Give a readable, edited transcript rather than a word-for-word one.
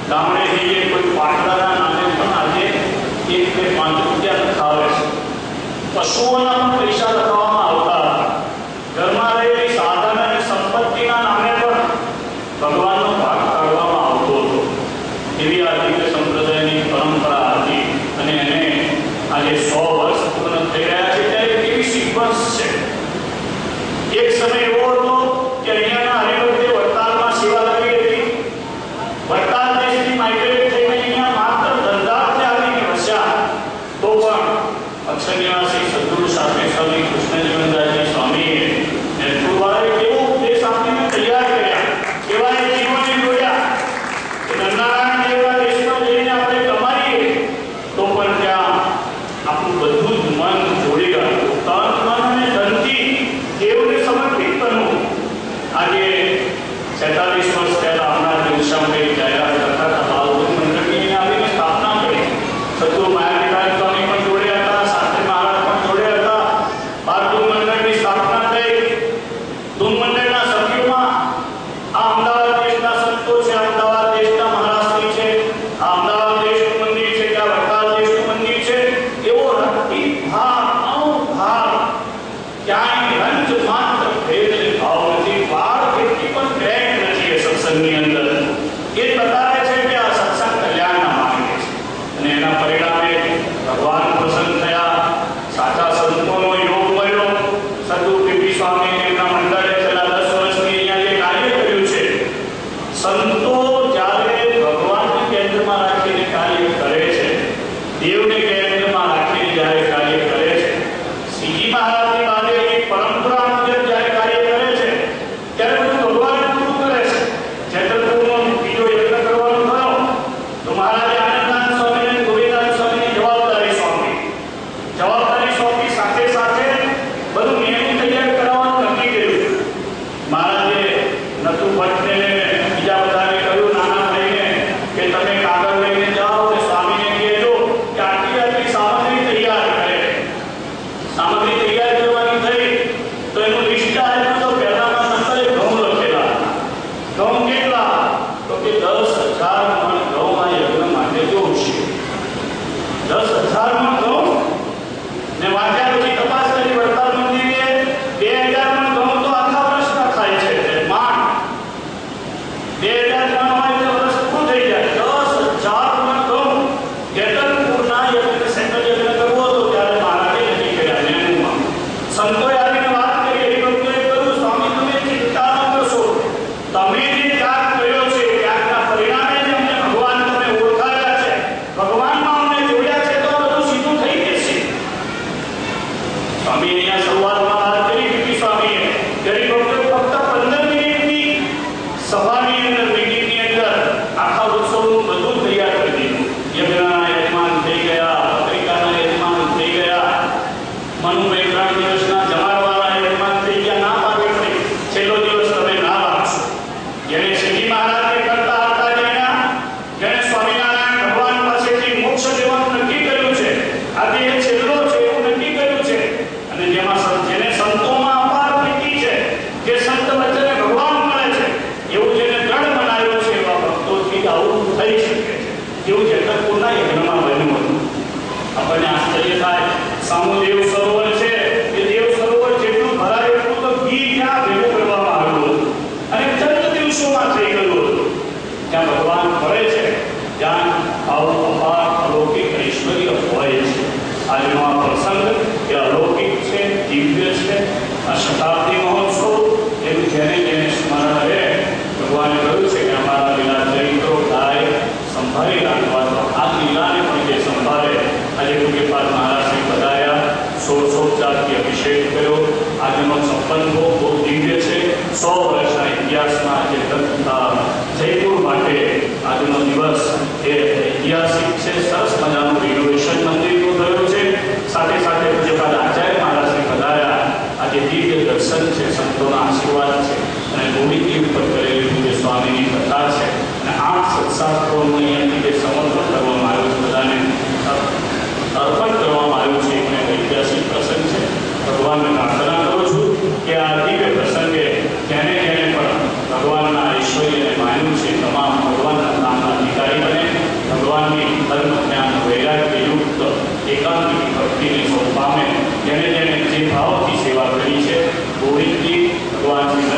ગામડે જઈએ કોઈ પાટલાના નામે પણ આજે 1 2 5 રૂપિયા લખાવે છે. પશુઓના પણ પૈસા લખાવવામાં આવતા હતા. ઘરમાં રહેલી સાધન અને સંપત્તિના નામે પણ ભગવાનનો ભાગ કાઢવામાં આવતો હતો. એવી આ દિવ્ય સંપ્રદાયની પરંપરા હતી. અને એને આજે 100 વર્ષ પૂર્ણ થઈ રહ્યા છે ત્યારે કેવી સિક્વન્સ છે. એક સમય એવો હતો કે અહીંયાના હરિભક્તે વડતાલમાં સેવા કરી હતી. વડતાલ દેશથી માઇગ્રેટ થઈને અહીંયા માત્ર ધંધાર્થે આવીને વસ્યા. તો પણ અક્ષર નિવાસી સદગુરુ શાસ્ત્રી સ્વામી કૃષ્ણજીવનદાસજી સ્વામીએ નેતૃત્વવાળાએ કેવો ઉપદેશ આપીને તૈયાર કર્યા, કેવા એ જીવનને જોડ્યા કે નરનારાયણ જેવા દેશમાં જઈને આપણે કમાઈએ તો પણ ત્યાં આપણું બધું જ મન જોડી રાખવું, તન મન અને ધનથી દેવને સમર્પિત કરવું. આજે 46 વર્ષ પહેલા હમણાં દિવસામાં જાહેરાત કરતા હતા બાલગુરુ મંડળની આવીને સ્થાપના કરી. સદગુરુ માયાવિકારી સ્વામી પણ જોડ્યા હતા, શાસ્ત્રી મહારાજ પણ જોડ્યા હતા. બાલગુરુ મંડળની સ્થાપના થઈ. ધૂન મંડળના સભ્યોમાં આ અમદાવાદ દેશના સંતો છે, અમદાવાદ દેશના મહારાષ્ટ્રી છે, આ અમદાવાદ દેશનું મંદિર છે, ત્યાં વડતાલ દેશનું મંદિર છે. એવો રક્તિ ભાવ, અણુભાવ, ક્યાંય રંજ માત્ર ભેદ ભાવ નથી, વાળ કેટલી પણ ક્રેક નથી એ સત્સંગની અંદર. એ બતાવે છે કે આ સત્સંગ કલ્યાણના માર્ગે છે. અને એના પરિણામે ભગવાન પ્રસન્ન થયા. સાચા સંતોનો યોગ મળ્યો. સદગુરુ પીપી સ્વામી એમના મંડળે છેલ્લા 10 વર્ષથી અહીંયા જે કાર્ય કર્યું છે, સંતો જ્યારે ભગવાનને કેન્દ્રમાં રાખીને કાર્ય કરે છે, દેવને કેન્દ્રમાં રાખીને જ્યારે કાર્ય કરે છે, શ્રીજી મહારાજની બાંધેલી પરંપરા મુજબ જ્યારે કાર્ય કરે છે, ત્યારે બધું ભગવાન પૂરું કરે છે. જેતલપુરનો બીજો યજ્ઞ કરવાનો થયો તો મહારાજે આનંદાનંદ સ્વામી અને ગોવિંદાનંદ સ્વામીની જવાબદારી સોંપી. જવાબદારી સોંપી સાથે સાથે બધું નિયમ તૈયાર કરાવવાનું નક્કી કર્યું. મહારાજે નતુ ભટ્ટને બીજા બધાને કહ્યું, નાના ભાઈને, કે તમે કાગળ લઈને જાઓ અને સ્વામીને કહેજો કે આટલી આટલી સામગ્રી તૈયાર કરે. સામગ્રી તૈયાર કરવાની થઈ તો એનું લિસ્ટ આવ્યું. તો પહેલાના નંબરે ઘઉં લખેલા. ઘઉં કેટલા? તો કે 10,000 મણ ઘઉં આ યજ્ઞ માટે જોઈશે. 10,000 મણ ઘઉં. ને વાંચ્યા પછી તપાસ કરી વડતાલ મંદિરે 2,000 મણ ઘઉં તો આખા વર્ષના થાય છે. માંડ 2,000 મણ હોય તો વર્ષ પૂરું થઈ જાય. 10,000 મણ ઘઉં જેતલપુરના યજ્ઞ સેન્ટ્રલ યજ્ઞ કરવો હતો ત્યારે મહારાજે નક્કી કર્યા. નેમુમાં સંતોએ આવીને વાત કરી. હરિભક્તોએ કહ્યું, સ્વામી તમે ચિંતા ન કરશો, તમે જે ત્યાગ કર્યો છે ત્યાગના પરિણામે જ અમને ભગવાન તમે ઓળખાવ્યા છે, ભગવાનમાં અમને જોડ્યા છે, તો બધું સીધું થઈ જશે. સ્વામી અહીંયા શરૂઆતમાં વાત કરી પીપી સ્વામીએ. હરિભક્તોએ ફક્ત 15 મિનિટની સભાની અંદર, મીટિંગની અંદર આખા ઉત્સવનું બધું તૈયાર કરી દીધું. યજ્ઞના યજમાન થઈ ગયા, પત્રિકાના યજમાન થઈ ગયા, મનુભાઈ 3 દિવસના જમાડવાના યજમાન થઈ ગયા. ના પાડે પડી, છેલ્લો દિવસ તમે ના રાખશો. જેને શ્રીજી મહારાજને કરતા હતા, જેને સ્વામિનારાયણ ભગવાન પાસેથી મોક્ષ લેવાનું નક્કી કર્યું છે, આજે એ છેલ્લો છે એવું નક્કી કર્યું છે. અને જેને સંતોમાં અપાર પ્રીતિ છે, જે સંત વચ્ચે ભગવાન મળે છે, એવું જેને દ્રઢ બનાવ્યો છે, એવા ભક્તોથી આવું થઈ શકે છે. જેવું જેતલપુરના યજ્ઞમાં બન્યું હતું. આપણને આશ્ચર્ય થાય. સામુદેવ સરોવર છે, એ દેવ સરોવર જેટલું ભરાય એટલું તો ઘી ત્યાં ભેગું કરવામાં આવ્યું હતું અને ચંદ દિવસોમાં થઈ ગયું હતું. ત્યાં ભગવાન ફરે છે, ત્યાં આવું અપાર અલૌકિક ઐશ્વર્ય હોય છે. આજનો આ પ્રસંગ એ અલૌકિક છે, દિવ્ય છે. આ શતાબ્દી મહોત્સવ એવું જેને જેને સ્મરણ રહે, ભગવાને કહ્યું છે કે અમારા લીલા ચરિત્રો ગાય સંભાળી રાખવા. તો આ લીલાને પણ જે સંભાળે. આજે પૂજ્યપાદ મહારાજને બધાયા, 16 અભિષેક કર્યો. આજનો સંબંધો બહુ દિવ્ય છે. 100 વર્ષના ઇતિહાસમાં જે જયપુર માટે આજનો દિવસ એ ઐતિહાસિક છે. સરસ મજાનું રિનોવેશન મંદિરનું થયું છે. સાથે સાથે પૂજ્યપાદ આચાર્ય મહારાજને બધાયા. આજે દિવ્ય દર્શન છે, સંતોના આશીર્વાદ છે. અને ગોવિંદજી ઉપર કરેલી પૂજ્ય સ્વામીની કથા છે. અને 8 સત્શાસ્ત્રોનું અહીંયાથી જે સમર્પણ કરવામાં આવ્યું છે, બધાને અર્પણ કરવામાં આવ્યું છે. એક ઐતિહાસિક પ્રસંગ છે. ભગવાનને પ્રાર્થના કરું છું કે આ દિવ્ય પ્રસંગે જેને જેને પણ ભગવાનના ઐશ્વર્યને માન્યું છે, તમામ ભગવાનના નામના અધિકારી બને, ભગવાનની ધર્મ કરુણાની ભક્તિની સૌ પામે જેને જેને જે ભાવથી સેવા કરી છે. ગોવિંદજી ભગવાન શ્રી